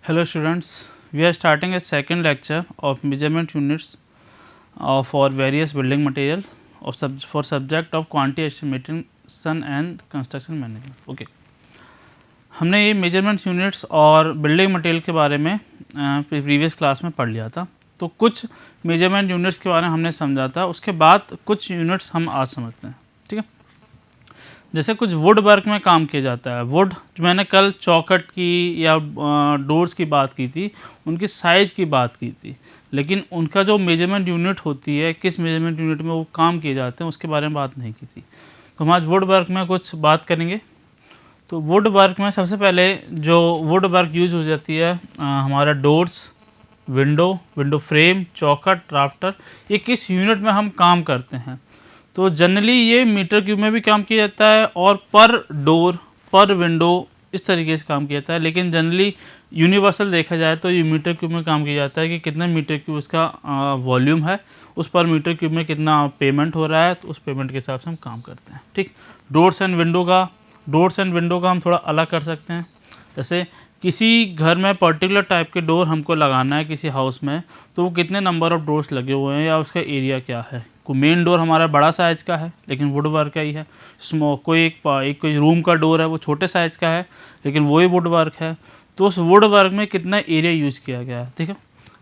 Hello students, we are starting a second lecture of measurement units for various building material for subject of quantity estimation and construction management. Okay. हमने ये measurement units और building material के बारे में previous class में पढ़ लिया था। तो कुछ मेजरमेंट यूनिट्स के बारे में हमने समझा था, उसके बाद कुछ यूनिट्स हम आज समझते हैं। ठीक है, जैसे कुछ वुड वर्क में काम किया जाता है। वुड जो मैंने कल चौखट की या डोर्स की बात की थी, उनकी साइज़ की बात की थी, लेकिन उनका जो मेजरमेंट यूनिट होती है, किस मेजरमेंट यूनिट में वो काम किए जाते हैं, उसके बारे में बात नहीं की थी। तो हम आज वुड वर्क में कुछ बात करेंगे। तो वुड वर्क में सबसे पहले जो वुड वर्क यूज़ हो जाती है, हमारा डोर्स, विंडो फ्रेम, चौखट, राफ्टर, ये किस यूनिट में हम काम करते हैं। तो जनरली ये मीटर क्यूब में भी काम किया जाता है और पर डोर, पर विंडो इस तरीके से काम किया जाता है, लेकिन जनरली यूनिवर्सल देखा जाए तो ये मीटर क्यूब में काम किया जाता है कि कितना मीटर क्यूब उसका वॉल्यूम है, उस पर मीटर क्यूब में कितना पेमेंट हो रहा है, तो उस पेमेंट के हिसाब से हम काम करते हैं। ठीक, डोर्स एंड विंडो का हम थोड़ा अलग कर सकते हैं। जैसे किसी घर में पर्टिकुलर टाइप के डोर हमको लगाना है किसी हाउस में, तो वो कितने नंबर ऑफ डोर्स लगे हुए हैं या उसका एरिया क्या है। कोई मेन डोर हमारा बड़ा साइज़ का है लेकिन वुड वर्क का ही है, कोई रूम का डोर है वो छोटे साइज़ का है लेकिन वही वुड वर्क है, तो उस वुड वर्क में कितना एरिया यूज किया गया है। ठीक है,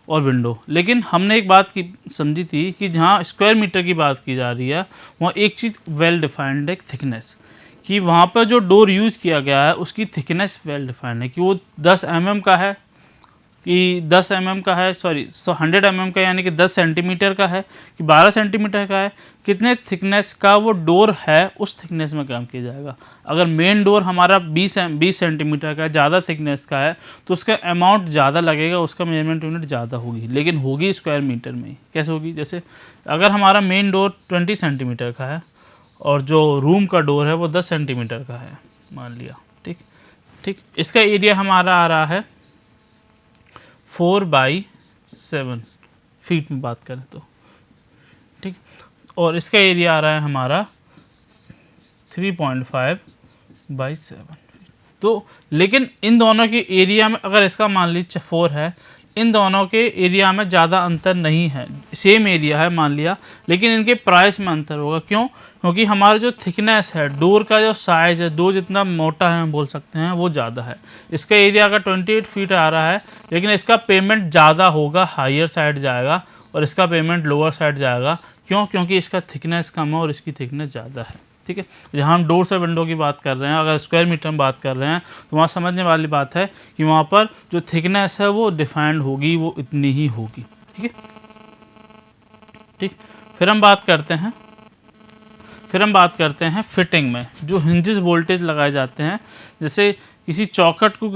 और विंडो, लेकिन हमने एक बात की समझी थी कि जहाँ स्क्वायर मीटर की बात की जा रही है वहाँ एक चीज़ वेल डिफाइंड है, थिकनेस, कि वहाँ पर जो डोर यूज किया गया है उसकी थिकनेस वेल डिफाइंड है, कि वो 10 mm का है, कि 10 mm का है, 100 mm का, यानी कि 10 सेंटीमीटर का है कि 12 सेंटीमीटर का है, कितने थिकनेस का वो डोर है उस थिकनेस में काम किया जाएगा। अगर मेन डोर हमारा 20 सेंटीमीटर का है, ज़्यादा थिकनेस का है, तो उसका अमाउंट ज़्यादा लगेगा, उसका मेजरमेंट यूनिट ज़्यादा होगी, लेकिन होगी स्क्वायर मीटर में ही। कैसे होगी? जैसे अगर हमारा मेन डोर 20 सेंटीमीटर का है और जो रूम का डोर है वो 10 सेंटीमीटर का है मान लिया। ठीक, इसका एरिया हमारा आ रहा है 4/7 फीट में बात करें तो। ठीक, और इसका एरिया आ रहा है हमारा 3.5/7 फीट। तो लेकिन इन दोनों के एरिया में अगर इसका मान लीजिए 4 है, इन दोनों के एरिया में ज़्यादा अंतर नहीं है, सेम एरिया है मान लिया, लेकिन इनके प्राइस में अंतर होगा। क्यों? क्योंकि हमारा जो थिकनेस है, डोर का जो साइज़ है, डोर जितना मोटा है हम बोल सकते हैं, वो ज़्यादा है। इसका एरिया अगर 28 फीट आ रहा है, लेकिन इसका पेमेंट ज़्यादा होगा, हायर साइड जाएगा, और इसका पेमेंट लोअर साइड जाएगा। क्यों? क्योंकि इसका थिकनेस कम है और इसकी थिकनेस ज़्यादा है। ठीक है, जहाँ हम डोर से विंडो की बात कर रहे हैं, अगर स्क्वायर मीटर में बात कर रहे हैं, तो वहाँ समझने वाली बात है कि वहाँ पर जो थिकनेस है वो डिफाइंड होगी, वो इतनी ही होगी। ठीक है, ठीक, फिर हम बात करते हैं फिटिंग में जो हिंजेस वोल्टेज लगाए जाते हैं। जैसे किसी चौखट को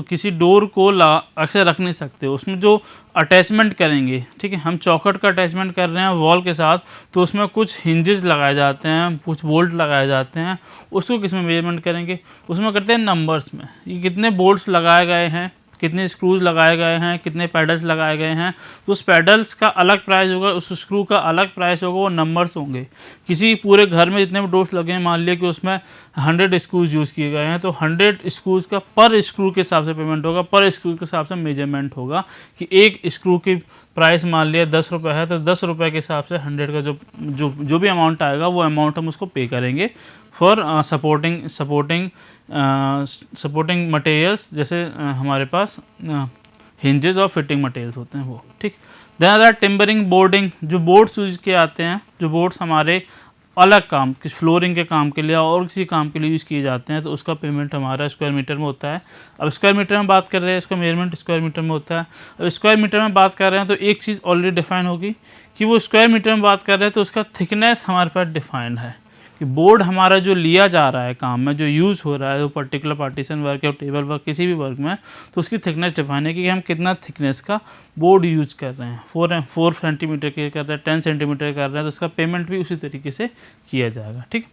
किसी डोर को अक्सर रख नहीं सकते, उसमें जो अटैचमेंट करेंगे, ठीक है, हम चौखट का अटैचमेंट कर रहे हैं वॉल के साथ, तो उसमें कुछ हिंजेस लगाए जाते हैं, कुछ बोल्ट लगाए जाते हैं। उसको किस में मेजरमेंट करेंगे? उसमें करते हैं नंबर्स में, ये कितने बोल्ट्स लगाए गए हैं, कितने स्क्रूज लगाए गए हैं, कितने पैडल्स लगाए गए हैं। तो उस पैडल्स का अलग प्राइस होगा, उस स्क्रू का अलग प्राइस होगा, वो नंबर्स होंगे। किसी पूरे घर में जितने भी डोर्स लगे हैं, मान लिया कि उसमें 100 स्क्रूज यूज़ किए गए हैं, तो 100 स्क्रूज का पर स्क्रू के हिसाब से पेमेंट होगा, पर स्क्रू के हिसाब से मेजरमेंट होगा, कि एक स्क्रू की प्राइस मान लिया 10 रुपये है, तो 10 रुपये के हिसाब से 100 का जो भी अमाउंट आएगा वो अमाउंट हम उसको पे करेंगे फॉर सपोर्टिंग मटेरियल्स। जैसे हमारे पास हिंजेस और फिटिंग मटेरियल्स होते हैं वो। ठीक, देन अदर टिम्बरिंग, बोर्डिंग, जो बोर्ड्स यूज किए आते हैं, जो बोर्ड्स हमारे अलग काम, किसी फ्लोरिंग के काम के लिए और किसी काम के लिए यूज़ किए जाते हैं, तो उसका पेमेंट हमारा स्क्वायर मीटर में होता है। अब स्क्वायर मीटर में बात कर रहे हैं, इसका मेजरमेंट स्क्वायर मीटर में होता है। अब स्क्वायर मीटर में बात कर रहे हैं तो एक चीज़ ऑलरेडी डिफाइन होगी कि वो स्क्वायर मीटर में बात कर रहे हैं तो उसका थिकनेस हमारे पास डिफाइंड है, कि बोर्ड हमारा जो लिया जा रहा है काम में, जो यूज़ हो रहा है, वो पर्टिकुलर पार्टीशन वर्क या टेबल वर्क किसी भी वर्क में, तो उसकी थिकनेस डिफाइन है कि हम कितना थिकनेस का बोर्ड यूज कर रहे हैं। 4 सेंटीमीटर के कर रहे हैं, 10 सेंटीमीटर कर रहे हैं, तो उसका पेमेंट भी उसी तरीके से किया जाएगा। ठीक,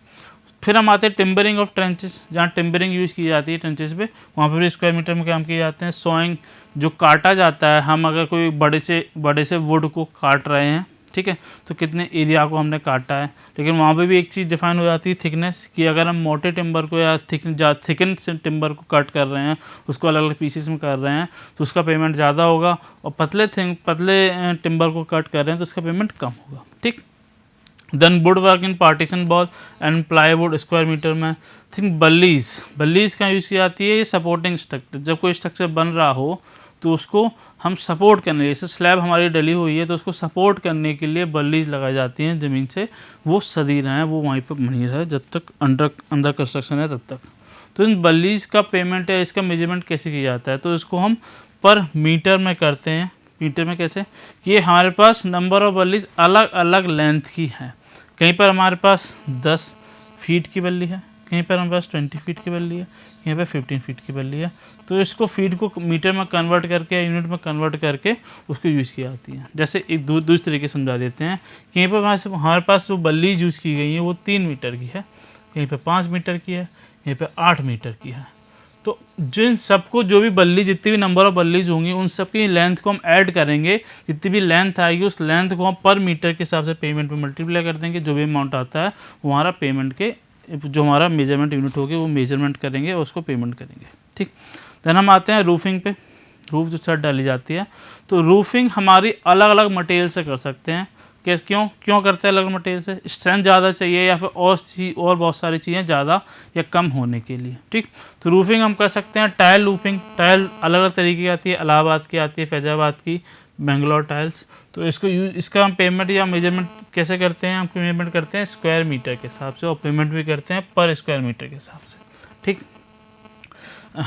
फिर हम आते हैं टिम्बरिंग ऑफ ट्रेंचेस, जहाँ टिम्बरिंग यूज़ की जाती है ट्रेंचेस पे, वहाँ पर भी स्क्वायर मीटर में काम किए जाते हैं। सोइंग, जो काटा जाता है, हम अगर कोई बड़े से वुड को काट रहे हैं, ठीक है। तो कितने एरिया को हमने काटा है, लेकिन वहाँ पे भी एक चीज़ डिफाइन हो जाती है थिकनेस, कि अगर हम मोटे टिम्बर को या थिकन से टिम्बर को कट कर रहे हैं, उसको अलग अलग पीसेस में कर रहे हैं, तो उसका पेमेंट ज़्यादा होगा, और पतले टिम्बर को कट कर रहे हैं तो उसका पेमेंट कम होगा, ठीक। Then wood work in partition wall and plywood square metre में। थिंक बल्लीज का यूज़ की जाती है, ये सपोर्टिंग स्ट्रक्चर, जब कोई स्ट्रक्चर बन रहा हो तो उसको हम सपोर्ट करने, जैसे स्लैब हमारी डली हुई है तो उसको सपोर्ट करने के लिए बल्लीज लगाई जाती हैं ज़मीन से, वो सदी रहें, वो वहीं पर बनी रहे जब तक अंडर कंस्ट्रक्शन है तब तक। तो इन बल्लीज का पेमेंट है, इसका मेजरमेंट कैसे किया जाता है, तो इसको हम पर मीटर में करते हैं। मीटर में कैसे, ये हमारे पास नंबर ऑफ बल्लीज अलग अलग लेंथ की है, कहीं पर हमारे पास 10 फीट की बल्ली है, कहीं पर हमारे पास 20 फीट की बल्ली है, यहाँ पे 15 फीट की बल्ली है। तो इसको फीट को मीटर में कन्वर्ट करके, यूनिट में कन्वर्ट करके उसको यूज़ की जाती है। जैसे एक दूसरे तरीके समझा देते हैं कि यहीं पर हमारे पास जो बल्ली यूज़ की गई है वो 3 मीटर की है, यहीं पे 5 मीटर की है, यहीं पे 8 मीटर की है। तो जिन सबको जो भी बल्ली, जितनी भी नंबर ऑफ बल्लीज होंगी, उन सब की लेंथ को हम ऐड करेंगे, जितनी भी लेंथ आएगी उस लेंथ को हम पर मीटर के हिसाब से पेमेंट में मल्टीप्लाई कर देंगे, जो भी अमाउंट आता है वो हमारा पेमेंट के, जो हमारा मेजरमेंट यूनिट होगी वो मेजरमेंट करेंगे और उसको पेमेंट करेंगे, ठीक। देन हम आते हैं रूफिंग पे। रूफ जो छत डाली जाती है, तो रूफिंग हमारी अलग अलग मटेरियल से कर सकते हैं। क्यों करते हैं अलग मटेरियल से, स्ट्रेंथ ज़्यादा चाहिए या फिर और बहुत सारी चीज़ें ज़्यादा या कम होने के लिए, ठीक। तो रूफिंग हम कर सकते हैं टाइल रूफिंग। टाइल अलग अलग तरीके की आती है, इलाहाबाद की आती है, फैजाबाद की, बेंगलोर टाइल्स। तो इसका हम पेमेंट या मेजरमेंट कैसे करते हैं, हम पेमेंट करते हैं स्क्वायर मीटर के हिसाब से, और पेमेंट भी करते हैं पर स्क्वायर मीटर के हिसाब से, ठीक।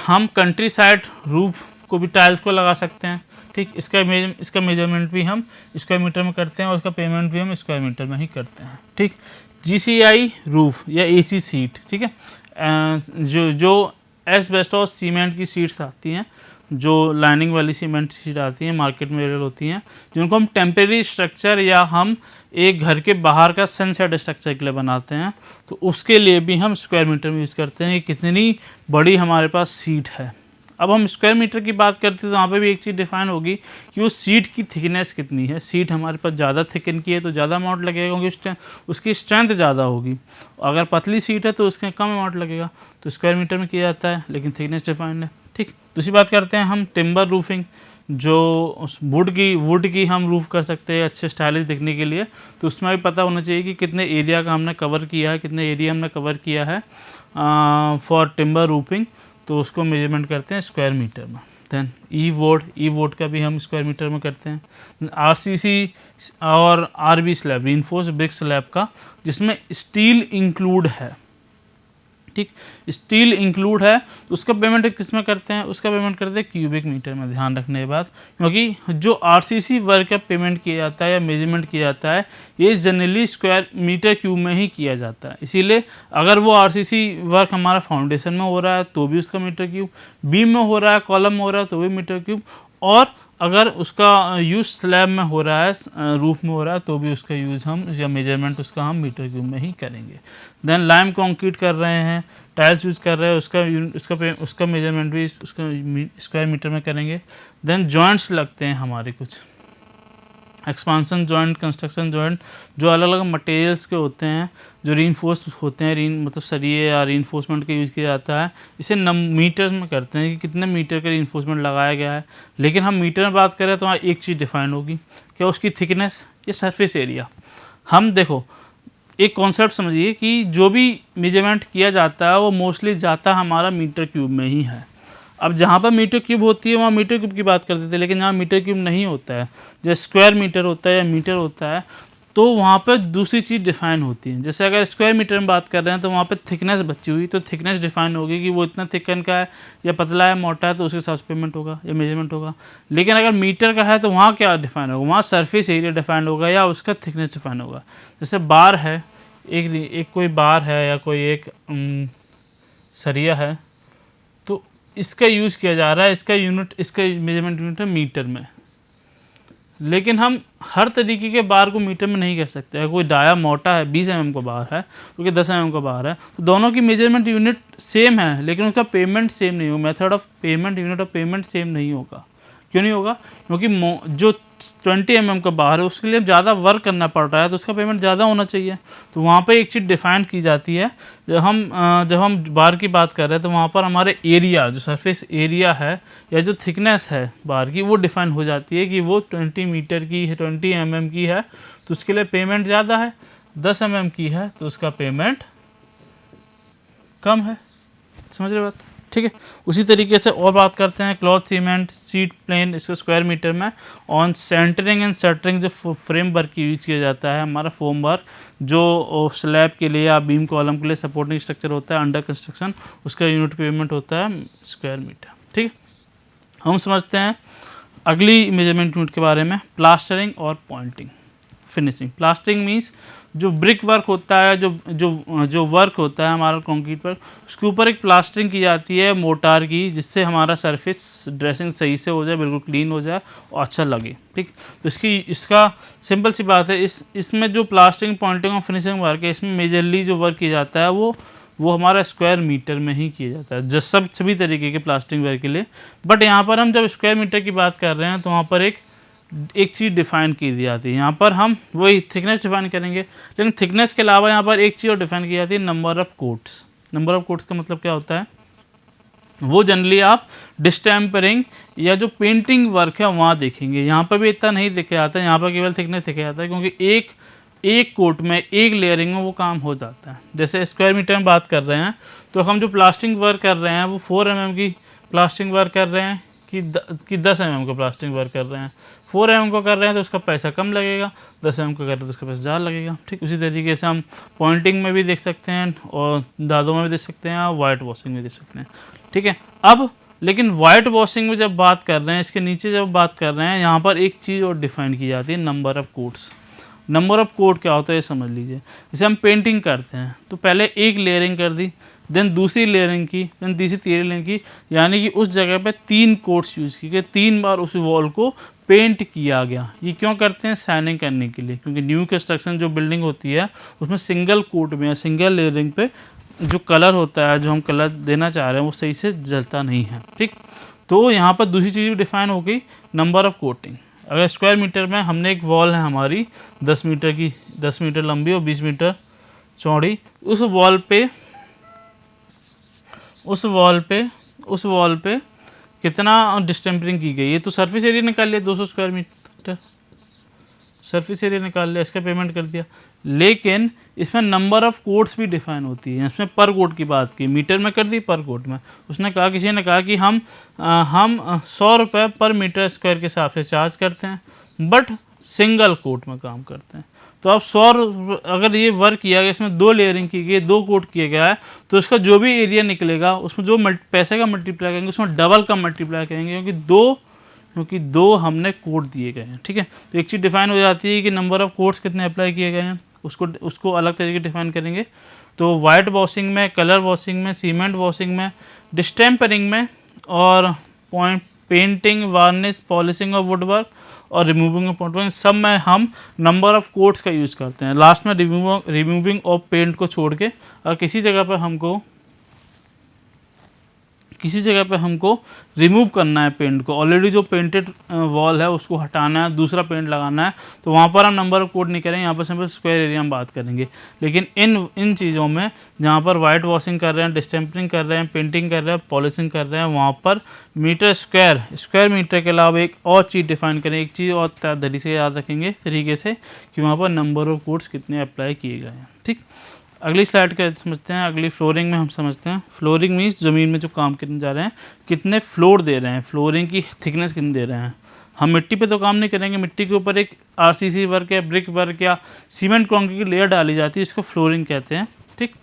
हम कंट्री साइड रूफ को भी टाइल्स को लगा सकते हैं, ठीक। इसका मेजरमेंट भी हम स्क्वायर मीटर में करते हैं और उसका पेमेंट भी हम स्क्वायर मीटर में ही करते हैं, ठीक। GCI रूफ या AC सीट, ठीक है, जो एस्बेस्टॉस सीमेंट की सीट्स आती हैं, जो लाइनिंग वाली सीमेंट सीट आती हैं, मार्केट में अवेलेबल होती हैं, जिनको हम टेम्परेरी स्ट्रक्चर या हम एक घर के बाहर का सनसेट स्ट्रक्चर के लिए बनाते हैं, तो उसके लिए भी हम स्क्वायर मीटर में यूज़ करते हैं कि कितनी बड़ी हमारे पास सीट है। अब हम स्क्वायर मीटर की बात करते हैं तो वहाँ पे भी एक चीज़ डिफाइन होगी कि उस सीट की थिकनेस कितनी है। सीट हमारे पास ज़्यादा थिकन की है तो ज़्यादा अमाउंट लगेगा, क्योंकि उसकी स्ट्रेंथ ज़्यादा होगी। अगर पतली सीट है तो उसका कम अमाउंट लगेगा, तो स्क्वायर मीटर में किया जाता है, लेकिन थिकनेस डिफाइंड है, ठीक। दूसरी बात करते हैं हम टिम्बर रूफिंग, जो वुड की हम रूफ़ कर सकते हैं अच्छे स्टाइलिश दिखने के लिए। तो उसमें भी पता होना चाहिए कि कितने एरिया का हमने कवर किया है, कितने एरिया हमने कवर किया है फॉर टिम्बर रूफिंग, तो उसको मेजरमेंट करते हैं स्क्वायर मीटर में। देन ई वोड का भी हम स्क्वायर मीटर में करते हैं। RCC और RB slab, reinforced brick slab का, जिसमें स्टील इंक्लूड है, ठीक। स्टील इंक्लूड है तो उसका पेमेंट किस में करते हैं, उसका पेमेंट करते हैं क्यूबिक मीटर में। ध्यान रखने के बाद, क्योंकि जो RCC वर्क का पेमेंट किया जाता है या मेजरमेंट किया जाता है, ये जनरली स्क्वायर मीटर क्यूब में ही किया जाता है। इसीलिए अगर वो RCC वर्क हमारा फाउंडेशन में हो रहा है तो भी उसका मीटर क्यूब, बीम में हो रहा है, कॉलम में हो रहा है तो भी मीटर क्यूब, और अगर उसका यूज़ स्लैब में हो रहा है, रूफ में हो रहा है, तो भी उसका यूज़ हम या मेजरमेंट उसका हम मीटर क्यूब में ही करेंगे। देन लाइम कंक्रीट कर रहे हैं, टाइल्स यूज़ कर रहे हैं, उसका मेजरमेंट भी उसका स्क्वायर मीटर में करेंगे। देन जॉइंट्स लगते हैं हमारे कुछ, एक्सपांसन जॉइंट, कंस्ट्रक्शन जॉइंट, जो अलग अलग मटेरियल्स के होते हैं, जो रीइंफोर्स होते हैं, मतलब सरिये या रीइंफोर्समेंट का यूज़ किया जाता है। इसे मीटर्स में करते हैं कि कितने मीटर का रीइंफोर्समेंट लगाया गया है। लेकिन हम मीटर में बात करें तो वहाँ एक चीज़ डिफाइन होगी, क्या, उसकी थिकनेस या सरफेस एरिया। हम देखो एक कॉन्सेप्ट समझिए कि जो भी मेजरमेंट किया जाता है वो मोस्टली जाता हमारा मीटर क्यूब में ही है। अब जहाँ पर मीटर क्यूब होती है वहाँ मीटर क्यूब की बात करते थे, लेकिन जहाँ मीटर क्यूब नहीं होता है, जैसे स्क्वायर मीटर होता है या मीटर होता है, तो वहाँ पर दूसरी चीज़ डिफाइन होती है। जैसे अगर स्क्वायर मीटर में बात कर रहे हैं तो वहाँ पर थिकनेस बची हुई, तो थिकनेस डिफाइन होगी कि वो इतना थिकन का है या पतला है, मोटा है, तो उसके हिसाब से पेमेंट होगा या मेजरमेंट होगा। लेकिन अगर मीटर का है तो वहाँ क्या डिफाइन होगा, वहाँ सरफेस एरिया डिफाइन होगा या उसका थिकनेस डिफाइन होगा। जैसे बार है, एक कोई बार है या कोई एक सरिया है, तो इसका यूज़ किया जा रहा है, इसका मेजरमेंट यूनिट है मीटर में। लेकिन हम हर तरीके के बार को मीटर में नहीं कर सकते। अगर कोई डाया मोटा है, 20 mm का बार है, क्योंकि 10 mm का बार है, तो दोनों की मेजरमेंट यूनिट सेम है, लेकिन उसका पेमेंट सेम नहीं होगा, method of payment, unit of payment same नहीं होगा। क्यों नहीं होगा, क्योंकि जो 20 mm का बार है, उसके लिए ज़्यादा वर्क करना पड़ रहा है तो उसका पेमेंट ज़्यादा होना चाहिए। तो वहाँ पे एक चीज़ डिफाइन की जाती है, जब हम बार की बात कर रहे हैं तो वहाँ पर हमारे एरिया, जो सरफेस एरिया है या जो थिकनेस है बार की, वो डिफाइन हो जाती है कि वो 20 मीटर की है, 20 mm की है तो उसके लिए पेमेंट ज़्यादा है, 10 mm की है तो उसका पेमेंट कम है। समझ रहे बात? ठीक है। उसी तरीके से और बात करते हैं क्लॉथ सीमेंट सीट प्लेन, इसके स्क्वायर मीटर में। ऑन सेंटरिंग एंड शटरिंग जो फ्रेम वर्क की यूज किया जाता है, हमारा फोम वर्क जो स्लैब के लिए या बीम कॉलम के लिए सपोर्टिंग स्ट्रक्चर होता है अंडर कंस्ट्रक्शन, उसका यूनिट पेमेंट होता है स्क्वायर मीटर। ठीक है। हम समझते हैं अगली मेजरमेंट यूनिट के बारे में, प्लास्टरिंग और पॉइंटिंग फिनिशिंग। प्लास्टरिंग मीन्स जो ब्रिक वर्क होता है, जो वर्क होता है हमारा कंक्रीट पर, उसके ऊपर एक प्लास्टरिंग की जाती है मोटार की, जिससे हमारा सरफेस ड्रेसिंग सही से हो जाए, बिल्कुल क्लीन हो जाए और अच्छा लगे। ठीक, तो इसका सिंपल सी बात है, इसमें जो प्लास्टरिंग पॉइंटिंग और फिनिशिंग वर्क है, इसमें मेजरली जो वर्क किया जाता है वो हमारा स्क्वायर मीटर में ही किया जाता है, सभी तरीके के प्लास्टरिंग वर्क के लिए। बट यहाँ पर हम जब स्क्वायर मीटर की बात कर रहे हैं तो वहाँ पर एक चीज़ डिफाइन की जाती है, यहाँ पर हम वही थिकनेस डिफाइन करेंगे, लेकिन थिकनेस के अलावा यहाँ पर एक चीज़ और डिफाइन की जाती है, number of coats. Number of quotes का मतलब क्या होता है, वो जनरली आप डिस्टेम्परिंग या जो पेंटिंग वर्क है वहाँ देखेंगे। यहाँ पर भी इतना नहीं देखा जाता है, यहाँ पर केवल थिकनेस देखा जाता है, क्योंकि एक कोट में, एक लेयरिंग में वो काम हो जाता है। जैसे स्क्वायर मीटर में बात कर रहे हैं तो हम जो प्लास्टरिंग वर्क कर रहे हैं वो 4 mm की प्लास्टरिंग वर्क कर रहे हैं कि 10 mm का प्लास्टरिंग वर्क कर रहे हैं। 4 mm को कर रहे हैं तो उसका पैसा कम लगेगा, 10 mm का कर रहे हैं तो उसका पैसा ज़्यादा लगेगा। ठीक, उसी तरीके से हम पॉइंटिंग में भी देख सकते हैं और दादों में भी देख सकते हैं और वाइट वॉशिंग में देख सकते हैं। ठीक है। अब लेकिन वाइट वॉशिंग में जब बात कर रहे हैं, इसके नीचे जब बात कर रहे हैं, यहाँ पर एक चीज़ और डिफाइन की जाती है, number of coats. Number of coat क्या होता है ये समझ लीजिए। जैसे हम पेंटिंग करते हैं तो पहले एक लेयरिंग कर दी, देन दूसरी लेयरिंग की, देन तीसरी लेयरिंग की, यानी कि उस जगह पे 3 कोट्स यूज़ की गए, 3 बार उस वॉल को पेंट किया गया। ये क्यों करते हैं, शाइनिंग करने के लिए, क्योंकि न्यू कंस्ट्रक्शन जो बिल्डिंग होती है उसमें सिंगल कोट में या सिंगल लेयरिंग पे जो कलर होता है, जो हम कलर देना चाह रहे हैं, वो सही से जलता नहीं है। ठीक, तो यहाँ पर दूसरी चीज़ भी डिफाइन हो गई, नंबर ऑफ कोटिंग। अगर स्क्वायर मीटर में हमने एक वॉल है हमारी 10 मीटर की, 10 मीटर लंबी और 20 मीटर चौड़ी, उस वॉल पे कितना डिस्टेम्परिंग की गई है, तो सरफेस एरिया निकाल लिया 200 स्क्वायर मीटर, सरफेस एरिया निकाल लिया, इसका पेमेंट कर दिया। लेकिन इसमें नंबर ऑफ कोट्स भी डिफाइन होती है। इसमें पर कोट की बात की, मीटर में कर दी, पर कोट में उसने कहा, किसी ने कहा कि हम 100 रुपये पर मीटर स्क्वायर के हिसाब से चार्ज करते हैं, बट सिंगल कोट में काम करते हैं। तो अब 100 अगर ये वर्क किया गया, इसमें 2 लेयरिंग की गई, 2 कोट किया गया है, तो उसका जो भी एरिया निकलेगा उसमें जो पैसे का मल्टीप्लाई करेंगे उसमें डबल का मल्टीप्लाई करेंगे, क्योंकि दो हमने कोट दिए गए हैं। ठीक है, तो एक चीज़ डिफाइन हो जाती है कि नंबर ऑफ कोट्स कितने अप्लाई किए गए हैं, उसको अलग तरीके डिफाइन करेंगे। तो वाइट वॉशिंग में, कलर वॉशिंग में, सीमेंट वॉशिंग में, डिस्टेम्परिंग में और painting, varnish, polishing of woodwork और रिमूविंग ऑफ पॉइंट, सब में हम नंबर ऑफ कोट्स का यूज़ करते हैं। लास्ट में रिमूविंग ऑफ पेंट को छोड़ के, और किसी जगह पे हमको रिमूव करना है पेंट को, ऑलरेडी जो पेंटेड वॉल है उसको हटाना है, दूसरा पेंट लगाना है, तो वहाँ पर हम नंबर ऑफ कोट नहीं करेंगे, यहाँ पर सिंपल स्क्वायर एरिया में बात करेंगे। लेकिन इन चीज़ों में जहाँ पर वाइट वॉशिंग कर रहे हैं, डिस्टेम्परिंग कर रहे हैं, पेंटिंग कर रहे हैं, पॉलिशिंग कर रहे हैं, वहाँ पर मीटर स्क्वायर मीटर के अलावा एक और चीज़ डिफाइन करें, एक चीज़ और धरी से याद रखेंगे तरीके से कि वहाँ पर नंबर ऑफ कोट्स कितने अप्लाई किए गए हैं। ठीक, अगली स्लाइड का समझते हैं। अगली फ्लोरिंग में हम समझते हैं। फ्लोरिंग मीन्स ज़मीन में जो काम करने जा रहे हैं, कितने फ्लोर दे रहे हैं, फ्लोरिंग की थिकनेस कितनी दे रहे हैं। हम मिट्टी पे तो काम नहीं करेंगे, मिट्टी के ऊपर एक आरसीसी वर्क या ब्रिक वर्क या सीमेंट कंक्रीट की लेयर डाली जाती है, इसको फ्लोरिंग कहते हैं। ठीक,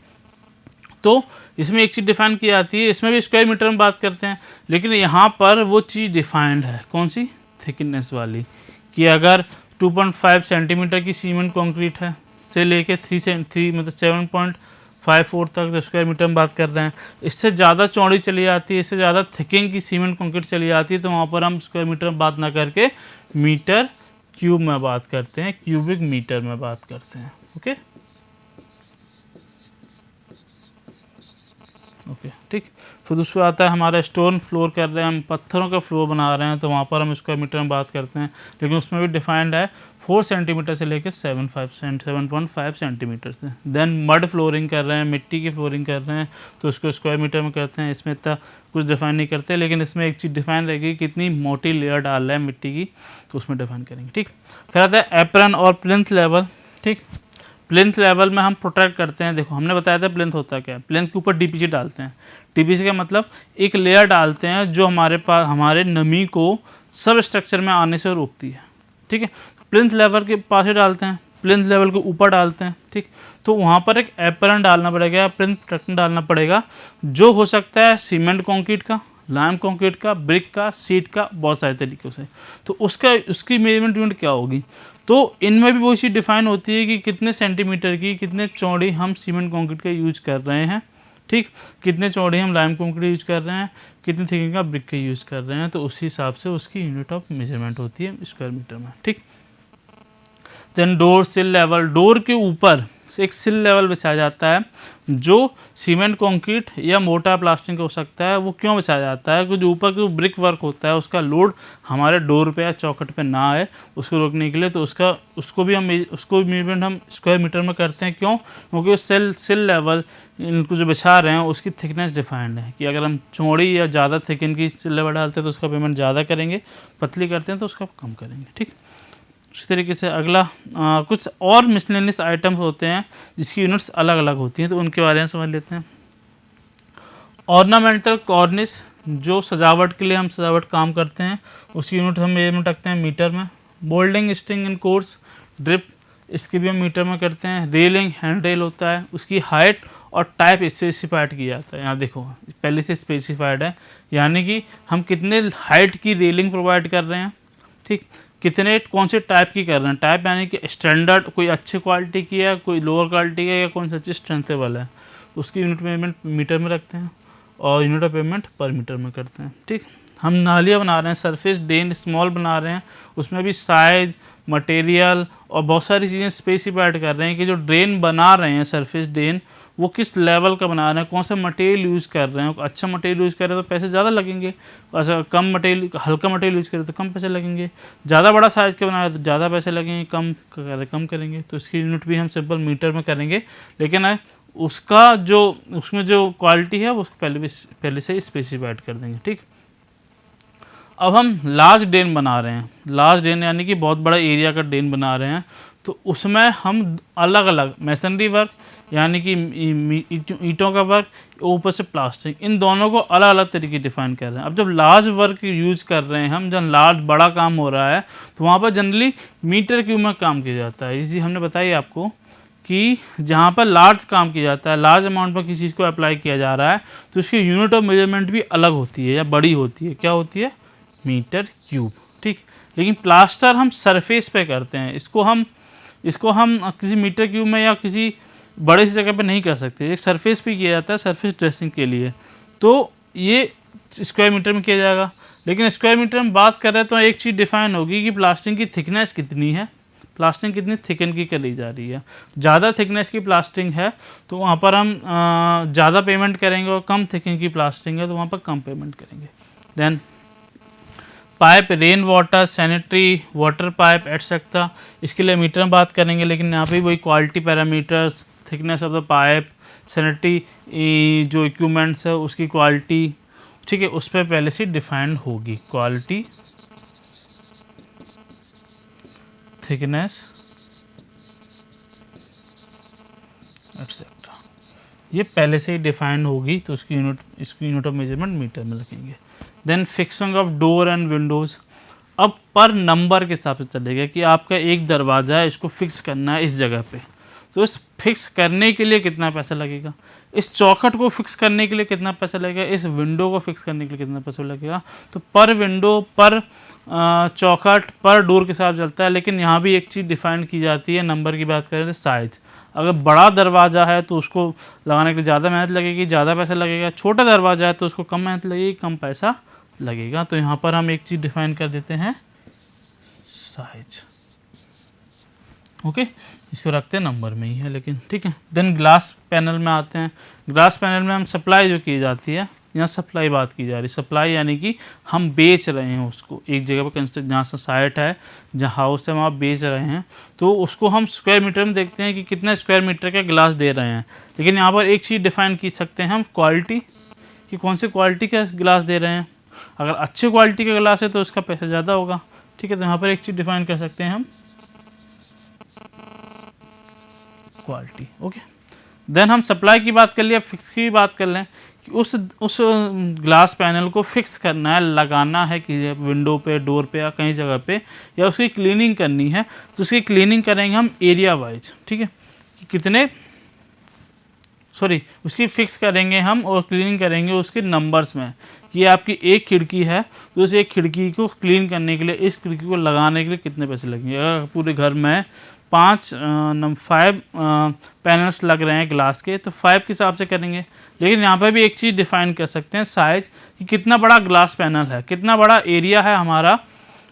तो इसमें एक चीज़ डिफाइन की जाती है, इसमें भी स्क्वायर मीटर में बात करते हैं, लेकिन यहाँ पर वो चीज़ डिफाइंड है, कौन सी, थिकनेस वाली, कि अगर 2.5 सेंटीमीटर की सीमेंट कंक्रीट है से लेके 3 मतलब 7.54 तक स्क्वायर मीटर में बात कर रहे हैं, इससे ज़्यादा चौड़ी चली जाती है, इससे ज़्यादा थिकिंग की सीमेंट कंक्रीट चली जाती है, तो वहाँ पर हम स्क्वायर मीटर में बात ना करके मीटर क्यूब में बात करते हैं, क्यूबिक मीटर में बात करते हैं। ओके, ठीक। फिर दूसरा आता है हमारा स्टोन फ्लोर कर रहे हैं, हम पत्थरों का फ्लोर बना रहे हैं, तो वहाँ पर हम स्क्वायर मीटर में बात करते हैं, लेकिन उसमें भी डिफाइंड है 4 सेंटीमीटर से लेकर 7.5 सेंटीमीटर से। देन मड फ्लोरिंग कर रहे हैं, मिट्टी की फ्लोरिंग कर रहे हैं, तो उसको स्क्वायर मीटर में करते हैं, इसमें इतना कुछ डिफाइन नहीं करते, लेकिन इसमें एक चीज़ डिफाइन रहेगी कितनी मोटी लेयर डाल रहे हैं मिट्टी की, तो उसमें डिफाइन करेंगे। ठीक, फिर आता है एप्रन और प्लिंथ लेवल। ठीक, प्लिंथ लेवल में हम प्रोटेक्ट करते हैं, देखो हमने बताया था प्लिंथ होता क्या है, प्लिंथ के ऊपर डीपीसी डालते हैं। डीपीसी का मतलब एक लेयर डालते हैं जो हमारे पास हमारे नमी को सब स्ट्रक्चर में आने से रोकती है। ठीक है, प्लिंथ लेवल के पास ही डालते हैं, प्लिंथ लेवल के ऊपर डालते हैं। ठीक, तो वहाँ पर एक एप्रन डालना पड़ेगा, प्लिंथ प्रोटेक्शन डालना पड़ेगा, जो हो सकता है सीमेंट कंक्रीट का, लाइम कंक्रीट का, ब्रिक का, सीट का, बहुत सारे तरीक़ों से। तो उसकी मेजरमेंट यूनिट क्या होगी, तो इनमें भी वही चीज़ डिफाइन होती है कि कितने सेंटीमीटर की, कितने चौड़ी हम सीमेंट कंक्रीट का यूज कर रहे हैं। ठीक, कितने चौड़े हम लाइम कंक्रीट यूज कर रहे हैं, कितने थिकनेस का ब्रिक का यूज़ कर रहे हैं, तो उसी हिसाब से उसकी यूनिट ऑफ मेजरमेंट होती है स्क्वायर मीटर में। ठीक, देन डोर सिल लेवल, डोर के ऊपर एक सिल लेवल बिछाया जाता है जो सीमेंट कंक्रीट या मोटा प्लास्टिक हो सकता है। वो क्यों बिछाया जाता है, क्योंकि ऊपर जो ब्रिक वर्क होता है उसका लोड हमारे डोर पे या चौखट पे ना आए, उसको रोकने के लिए। तो उसको मेजरमेंट हम स्क्वायर मीटर में करते हैं। क्यों, क्योंकि सिल लेवल इनको जो बिछा रहे हैं उसकी थिकनेस डिफाइंड है कि अगर हम चौड़ी या ज़्यादा थिकन की सिल लेवल डालते हैं तो उसका पेमेंट ज़्यादा करेंगे, पतली करते हैं तो उसका कम करेंगे। ठीक, इस तरीके से अगला कुछ और मिसलेनियस आइटम्स होते हैं जिसकी यूनिट्स अलग अलग होती हैं, तो उनके बारे में समझ लेते हैं। ऑर्नामेंटल कॉर्निस, जो सजावट के लिए हम सजावट काम करते हैं, उसकी यूनिट हम मेजरमेंट रखते हैं मीटर में। Boulding, string in course, drip, इसकी भी हम मीटर में करते हैं। रेलिंग, हैंड रेल होता है, उसकी हाइट और टाइप स्पेसिफाइड किया जाता है। यहाँ देखो पहले से स्पेसिफाइड है, यानी कि हम कितने हाइट की रेलिंग प्रोवाइड कर रहे हैं। ठीक, कितने कौन से टाइप की कर रहे हैं, टाइप यानी कि स्टैंडर्ड, कोई अच्छी क्वालिटी की है, कोई लोअर क्वालिटी है, या कौन सा चीज़ स्ट्रेंथेबल है, उसकी यूनिट पेमेंट मीटर में रखते हैं और यूनिट ऑफ पेमेंट पर मीटर में करते हैं। ठीक, हम नालियाँ बना रहे हैं, सरफेस ड्रेन स्मॉल बना रहे हैं, उसमें भी साइज, मटेरियल और बहुत सारी चीज़ें स्पेसिफाइड कर रहे हैं कि जो ड्रेन बना रहे हैं सरफेस ड्रेन वो किस लेवल का बना रहे हैं, कौन सा मटेरियल यूज़ कर रहे हैं। अच्छा मटेरियल यूज़ कर रहे हैं तो पैसे ज़्यादा लगेंगे, ऐसा कम मटेरियल, हल्का मटेरियल यूज़ करें तो कम पैसे लगेंगे, ज़्यादा बड़ा साइज़ का बना रहे तो ज़्यादा पैसे लगेंगे, कम करेंगे। तो इसकी यूनिट भी हम सिंपल मीटर में करेंगे, लेकिन उसमें जो क्वालिटी है वो उसको पहले से स्पेसिफाइड कर देंगे। ठीक, अब हम लार्ज ड्रेन बना रहे हैं, लार्ज ड्रेन यानी कि बहुत बड़ा एरिया का ड्रेन बना रहे हैं, तो उसमें हम अलग अलग मैसनरी वर्क यानी कि ईंटों का वर्क, ऊपर से प्लास्टिक, इन दोनों को अलग अलग तरीके डिफाइन कर रहे हैं। अब जब लार्ज वर्क यूज़ कर रहे हैं हम, जब लार्ज बड़ा काम हो रहा है, तो वहाँ पर जनरली मीटर क्यूब में काम किया जाता है। इसी हमने बताई आपको कि जहाँ पर लार्ज काम किया जाता है, लार्ज अमाउंट पर किसी चीज़ को अप्लाई किया जा रहा है, तो उसकी यूनिट ऑफ मेजरमेंट भी अलग होती है या बड़ी होती है। क्या होती है, मीटर क्यूब। ठीक, लेकिन प्लास्टर हम सरफेस पे करते हैं, इसको हम किसी मीटर क्यूब में या किसी बड़े सी जगह पे नहीं कर सकते, एक सरफेस पे किया जाता है सरफेस ड्रेसिंग के लिए, तो ये स्क्वायर मीटर में किया जाएगा। लेकिन स्क्वायर मीटर में बात कर रहे हैं तो एक चीज़ डिफाइन होगी कि प्लास्टिंग की थिकनेस कितनी है, प्लास्टिंग कितनी थिकन की करी जा रही है। ज़्यादा थिकनेस की प्लास्टिंग है तो वहाँ पर हम ज़्यादा पेमेंट करेंगे, और कम थिकन की प्लास्टिंग है तो वहाँ पर कम पेमेंट करेंगे। Then pipe, rain water, sanitary water pipe etcetera, इसके लिए मीटर में बात करेंगे, लेकिन यहाँ पे वही quality parameters, thickness of the pipe, sanitary जो इक्विपमेंट्स है उसकी क्वालिटी, ठीक है, उस पर पहले से डिफाइंड होगी, क्वालिटी, थिकनेस एटसेट्रा, ये पहले से ही डिफाइंड होगी, तो इसकी यूनिट ऑफ मेजरमेंट मीटर में रखेंगे। Then fixing of door and windows, अब पर नंबर के हिसाब से चलेगा कि आपका एक दरवाज़ा है, इसको फिक्स करना है इस जगह पे, तो इस फिक्स करने के लिए कितना पैसा लगेगा, इस चौखट को फिक्स करने के लिए कितना पैसा लगेगा, इस विंडो को फिक्स करने के लिए कितना पैसा लगेगा। तो पर विंडो, पर चौखट, पर डोर के हिसाब चलता है। लेकिन यहाँ भी एक चीज़ डिफाइन की जाती है, नंबर की बात करें तो साइज़, अगर बड़ा दरवाज़ा है तो उसको लगाने के लिए ज़्यादा मेहनत लगेगी, ज़्यादा पैसा लगेगा, छोटा दरवाज़ा है तो उसको कम मेहनत लगेगी, कम पैसा लगेगा। तो यहाँ पर हम एक चीज़ डिफाइन कर देते हैं, साइज। ओके, इसको रखते हैं नंबर में ही है लेकिन, ठीक है। देन ग्लास पैनल में आते हैं। ग्लास पैनल में हम सप्लाई जो की जाती है यहाँ सप्लाई बात की जा रही है। सप्लाई यानी कि हम बेच रहे हैं उसको, एक जगह पर कंस्ट्रक्ट जहाँ से साइट है, जहाँ हाउस है, वहाँ बेच रहे हैं, तो उसको हम स्क्वायर मीटर में देखते हैं कि कितने स्क्वायर मीटर का गिलास दे रहे हैं। लेकिन यहाँ पर एक चीज़ डिफाइन की सकते हैं हम, क्वालिटी, कि कौन सी क्वालिटी का गिलास दे रहे हैं। अगर अच्छी क्वालिटी का गिलास है तो उसका पैसा ज़्यादा होगा, ठीक है। तो यहाँ पर एक चीज़ डिफाइन कर सकते हैं हम, क्वालिटी, ओके। देन हम सप्लाई की बात कर लिया, फिक्स की बात कर लें कि उस ग्लास पैनल को फिक्स करना है, लगाना है कि विंडो पे, डोर पे या कहीं जगह पे, या उसकी क्लीनिंग करनी है, तो उसकी क्लीनिंग करेंगे हम एरिया वाइज, ठीक है, कि कितने, सॉरी, उसकी फिक्स करेंगे हम और क्लीनिंग करेंगे उसके नंबर्स में, कि आपकी एक खिड़की है तो उस एक खिड़की को क्लीन करने के लिए, इस खिड़की को लगाने के लिए कितने पैसे लगेंगे। अगर पूरे घर में 5 पैनल्स लग रहे हैं ग्लास के, तो 5 के हिसाब से करेंगे। लेकिन यहाँ पर भी एक चीज़ डिफाइन कर सकते हैं, साइज, कि कितना बड़ा ग्लास पैनल है, कितना बड़ा एरिया है हमारा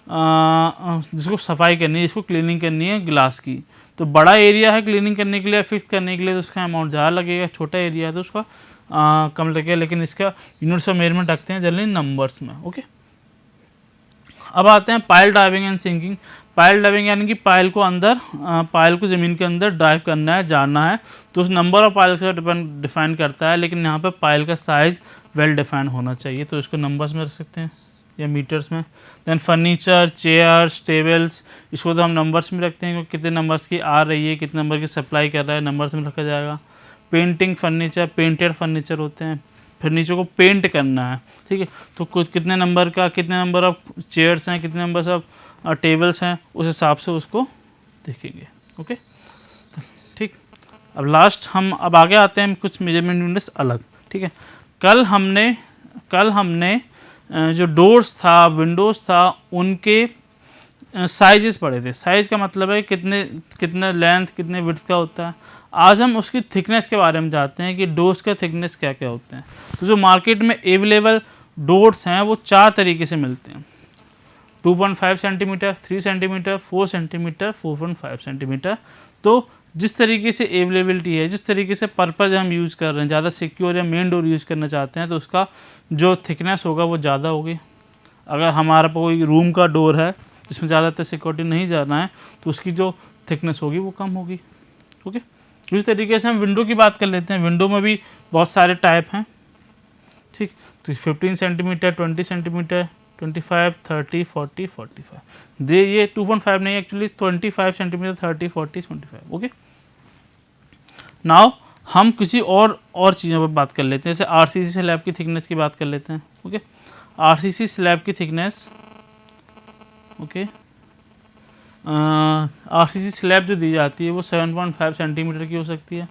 जिसको सफाई करनी है, जिसको क्लीनिंग करनी है ग्लास की। तो बड़ा एरिया है क्लीनिंग करने के लिए, फिक्स करने के लिए, तो उसका अमाउंट ज़्यादा लगेगा। छोटा एरिया है तो उसका कम लगेगा। लेकिन इसका यूनिट्स ऑफ मेजरमेंट रखते हैं जनरली नंबर्स में, ओके। अब आते हैं pile driving and sinking. Pile driving यानी कि पाइल को अंदर, पाइल को ज़मीन के अंदर ड्राइव करना है, जाना है, तो उस नंबर ऑफ पाइल से डिफाइन करता है। लेकिन यहाँ पर पाइल का साइज वेल डिफाइंड होना चाहिए, तो इसको नंबर्स में रख सकते हैं या मीटर्स में। देन फर्नीचर, चेयर्स, टेबल्स, इसको तो हम नंबर्स में रखते हैं, क्योंकि कितने नंबर्स की आ रही है, कितने नंबर की सप्लाई कर रहा है, नंबर्स में रखा जाएगा। पेंटिंग फर्नीचर, पेंटेड फर्नीचर होते हैं, फर्नीचर को पेंट करना है, ठीक है, तो कुछ कितने नंबर का, कितने नंबर ऑफ चेयर्स हैं, कितने नंबर ऑफ टेबल्स हैं, उस हिसाब से उसको देखेंगे, ओके, ठीक। अब लास्ट हम अब आगे आते हैं कुछ मेजरमेंट यूनिट्स अलग, ठीक है। कल हमने जो डोर्स था, विंडोज़ था, उनके साइजेस पढ़े थे। साइज़ का मतलब है कितने लेंथ, कितने विड्थ का होता है। आज हम उसकी थिकनेस के बारे में जानते हैं कि डोर्स का थिकनेस क्या क्या होते हैं। तो जो मार्केट में अवेलेबल डोर्स हैं वो 4 तरीके से मिलते हैं, 2.5 सेंटीमीटर, 3 सेंटीमीटर, 4 सेंटीमीटर, 4.5 सेंटीमीटर। तो जिस तरीके से अवेलेबिलिटी है, जिस तरीके से पर्पज़ हम यूज़ कर रहे हैं, ज़्यादा सिक्योर या मेन डोर यूज़ करना चाहते हैं, तो उसका जो थिकनेस होगा वो ज़्यादा होगी। अगर हमारा कोई रूम का डोर है जिसमें ज़्यादातर सिक्योरिटी नहीं जाना है, तो उसकी जो थिकनेस होगी वो कम होगी, ओके। उसी तरीके से हम विंडो की बात कर लेते हैं। विंडो में भी बहुत सारे टाइप हैं, ठीक। तो 15 सेंटीमीटर, 20 सेंटीमीटर, 25, 30, 40, 45। ये 2.5 नहीं, एक्चुअली 25 सेंटीमीटर, 30, 40, 25, ओके। नाउ हम किसी और चीज़ों पर बात कर लेते हैं, जैसे आरसीसी स्लैब की थिकनेस की बात कर लेते हैं, ओके। आरसीसी स्लैब की थिकनेस, ओके, आरसीसी स्लैब जो दी जाती है वो 7.5 सेंटीमीटर की हो सकती है,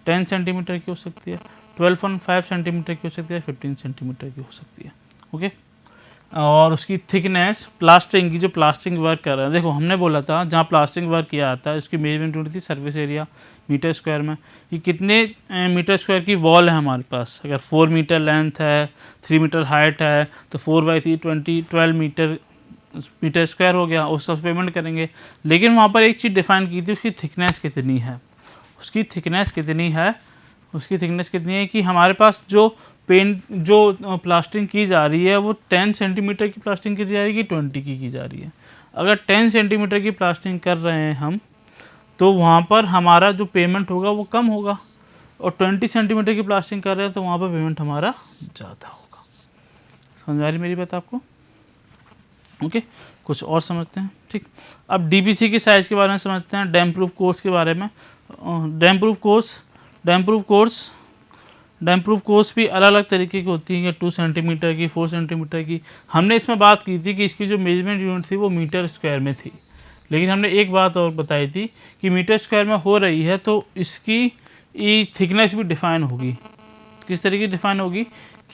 10 सेंटीमीटर की हो सकती है, 12.5 सेंटीमीटर की हो सकती है, 15 सेंटीमीटर की हो सकती है, ओके। और उसकी थिकनेस प्लास्टरिंग की, जो प्लास्टरिंग वर्क कर रहा है, देखो हमने बोला था जहाँ प्लास्टरिंग वर्क किया जाता है उसकी मेजरमेंट यूनिट थी सर्विस एरिया मीटर स्क्वायर में, कि कितने मीटर स्क्वायर की वॉल है हमारे पास। अगर 4 मीटर लेंथ है, 3 मीटर हाइट है, तो 4/3 12 मीटर स्क्वायर हो गया, उस सब पेमेंट करेंगे। लेकिन वहाँ पर एक चीज़ डिफाइन की थी, उसकी थिकनेस कितनी है, उसकी थिकनेस कितनी है, उसकी थिकनेस कितनी है, कि हमारे पास जो प्लास्टरिंग की जा रही है वो 10 सेंटीमीटर की प्लास्टरिंग की जा रही है कि 20 की जा रही है। अगर 10 सेंटीमीटर की प्लास्टरिंग कर रहे हैं हम, तो वहाँ पर हमारा जो पेमेंट होगा वो कम होगा, और 20 सेंटीमीटर की प्लास्टरिंग कर रहे हैं तो वहाँ पर पेमेंट हमारा ज़्यादा होगा। समझ आ रही मेरी बात आपको, ओके। कुछ और समझते हैं, ठीक। अब डीपीसी की साइज़ के बारे में समझते हैं, डैम प्रूफ कोर्स के बारे में। डैम प्रूफ कोर्स भी अलग अलग तरीके की होती है, 2 सेंटीमीटर की, 4 सेंटीमीटर की। हमने इसमें बात की थी कि इसकी जो मेजरमेंट यूनिट थी वो मीटर स्क्वायर में थी। लेकिन हमने एक बात और बताई थी कि मीटर स्क्वायर में हो रही है तो इसकी थिकनेस भी डिफाइन होगी। किस तरीके डिफाइन होगी,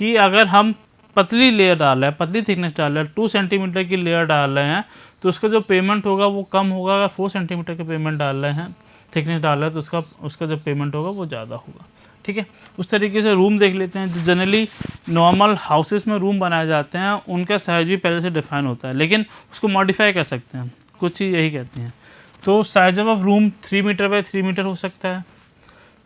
कि अगर हम पतली लेयर डाल रहे हैं, पतली थिकनेस डाल रहे हैं, 2 सेंटीमीटर की लेयर डाल रहे हैं, तो उसका जो पेमेंट होगा वो कम होगा। अगर 4 सेंटीमीटर का पेमेंट डाल रहे हैं, थिकनेस डाल रहे हैं, तो उसका जो पेमेंट होगा वो ज़्यादा होगा, ठीक है। उस तरीके से रूम देख लेते हैं। जो जनरली नॉर्मल हाउसेस में रूम बनाए जाते हैं उनका साइज़ भी पहले से डिफाइन होता है, लेकिन उसको मॉडिफाई कर सकते हैं, कुछ चीज़ यही कहती हैं। तो size of room 3 metre by 3 metre हो सकता है,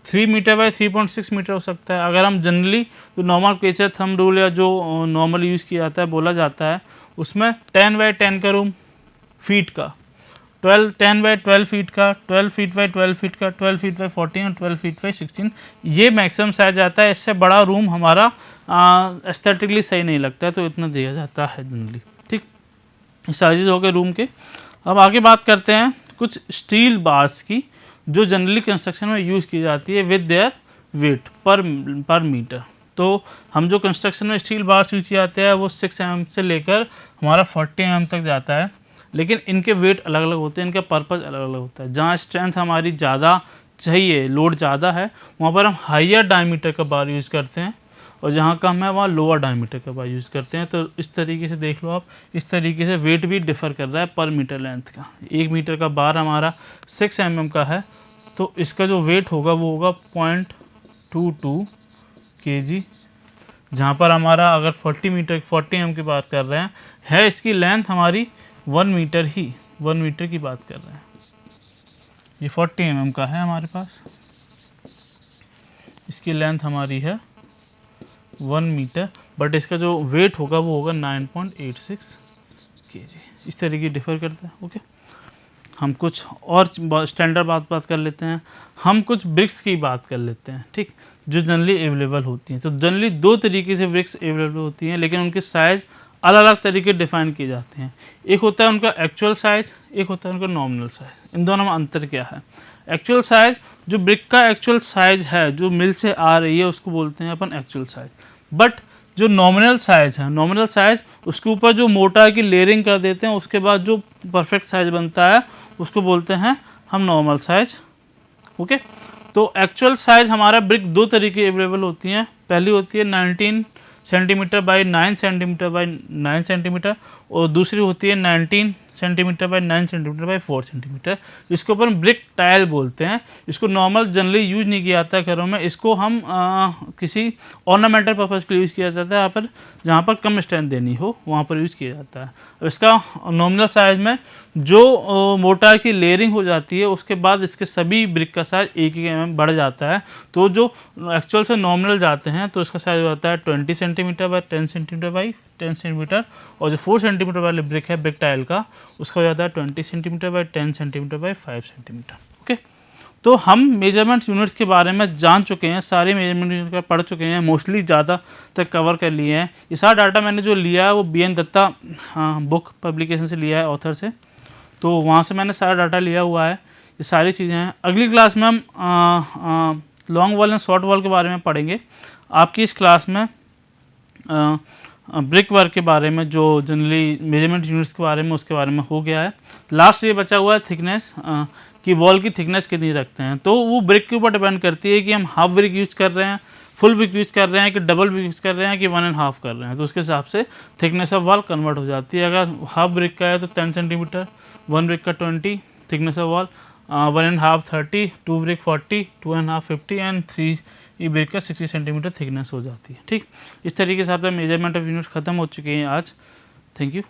3 मीटर बाई 3.6 मीटर हो सकता है। अगर हम जनरली जो नॉर्मल पेचर थंब रूल या जो नॉर्मल यूज़ किया जाता है, बोला जाता है, उसमें 10 बाई 10 का रूम फीट का, 10 बाई 12 फीट का, 12 फीट बाई 12 फीट का, 12 फीट बाई 14 और 12 फीट बाई 16, ये मैक्सिमम साइज आता है। इससे बड़ा रूम हमारा एस्थेटिकली सही नहीं लगता है, तो इतना दिया जाता है जनरली। ठीक, साइजेज हो गए रूम के। अब आगे बात करते हैं कुछ स्टील बार्स की जो जनरली कंस्ट्रक्शन में यूज़ की जाती है विद देयर वेट पर मीटर। तो हम जो कंस्ट्रक्शन में स्टील बार्स यूज किए जाते हैं वो 6 mm से लेकर हमारा 40 mm तक जाता है, लेकिन इनके वेट अलग अलग होते हैं, इनका पर्पज़ अलग अलग होता है। जहाँ स्ट्रेंथ हमारी ज़्यादा चाहिए, लोड ज़्यादा है, वहाँ पर हम हाइयर डायमीटर का बार यूज़ करते हैं, और जहाँ कम है वहाँ लोअर डायमीटर का बार यूज़ करते हैं। तो इस तरीके से देख लो आप, इस तरीके से वेट भी डिफ़र कर रहा है पर मीटर लेंथ का। 1 मीटर का बार हमारा 6 mm का है, तो इसका जो वेट होगा वो होगा 0.22 kg। जहाँ पर हमारा अगर 40 mm की बात कर रहे हैं, है इसकी लेंथ हमारी 1 मीटर ही, 1 मीटर की बात कर रहे हैं। ये 40 mm का है हमारे पास, इसकी लेंथ हमारी है 1 मीटर, बट इसका जो वेट होगा वो होगा 9.86 kg। इस तरीके डिफ़र करता है। ओके, हम कुछ और स्टैंडर्ड बात कर लेते हैं। हम कुछ ब्रिक्स की बात कर लेते हैं, ठीक, जो जनरली अवेलेबल होती हैं। तो जनरली 2 तरीके से ब्रिक्स अवेलेबल होती हैं, लेकिन उनके साइज़ अलग अलग तरीके डिफाइन किए जाते हैं। एक होता है उनका एक्चुअल साइज़, एक होता है उनका नॉमिनल साइज़। इन दोनों में अंतर क्या है? एक्चुअल साइज़, जो ब्रिक का एक्चुअल साइज़ है जो मिल से आ रही है उसको बोलते हैं अपन एक्चुअल साइज़। बट जो नॉमिनल साइज़ है, नॉमिनल साइज़ उसके ऊपर जो मोटा की लेयरिंग कर देते हैं, उसके बाद जो परफेक्ट साइज़ बनता है उसको बोलते हैं हम नॉर्मल साइज़। ओके, तो एक्चुअल साइज़ हमारा ब्रिक 2 तरीके अवेलेबल होती हैं। पहली होती है 19 centimetre by 9 centimetre by 9 centimetre, और दूसरी होती है 19 centimetre by 9 centimetre by 4 centimetre. इसको अपन ब्रिक टाइल बोलते हैं। इसको नॉर्मल जनरली यूज नहीं किया जाता है घरों में, इसको हम किसी ऑर्नामेंटल पर्पज़ के लिए यूज़ किया जाता है। यहाँ पर जहाँ पर कम स्ट्रेंथ देनी हो वहाँ पर यूज़ किया जाता है। अब इसका नॉमिनल साइज़ में जो मोटार की लेयरिंग हो जाती है उसके बाद इसके सभी ब्रिक का साइज़ 1 mm बढ़ जाता है। तो जो एक्चुअल से नॉमिनल जाते हैं तो इसका साइज़ होता है 20 centimetre by 10 centimetre by 10 centimetre, और जो 4 सेंटीमीटर वाले ब्रिक है ब्रिक टाइल का, उसका हो जाता है 20 centimetre by 10 centimetre by 5 centimetre. Okay, तो हम मेजरमेंट यूनिट्स के बारे में जान चुके हैं, सारे मेजरमेंट यूनिट का पढ़ चुके हैं, मोस्टली ज़्यादा तक कवर कर लिए हैं। ये सारा डाटा मैंने जो लिया है वो BN दत्ता बुक पब्लिकेशन से लिया है, ऑथर से, तो वहाँ से मैंने सारा डाटा लिया हुआ है। ये सारी चीज़ें हैं। अगली क्लास में हम long wall and short wall के बारे में पढ़ेंगे। आपकी इस क्लास में ब्रिक वर्क के बारे में, जो जनरली मेजरमेंट यूनिट्स के बारे में, उसके बारे में हो गया है। लास्ट ये बचा हुआ है थिकनेस, कि वॉल की थिकनेस कितनी रखते हैं। तो वो ब्रिक के ऊपर डिपेंड करती है कि हम हाफ ब्रिक यूज़ कर रहे हैं, फुल ब्रिक यूज़ कर रहे हैं, कि डबल ब्रिक यूज़ कर रहे हैं, कि 1.5 कर रहे हैं। तो उसके हिसाब से थिकनेस ऑफ वॉल कन्वर्ट हो जाती है। अगर हाफ ब्रिक का है तो 10 सेंटीमीटर, 1 ब्रिक का 20 thickness of wall, 1.5 30, 2 brick 40, 2.5 50 and 3 brick का 60 सेंटीमीटर थिकनेस हो जाती है। ठीक, इस तरीके से आपका मेजरमेंट ऑफ यूनिट खत्म हो चुके हैं आज। Thank you.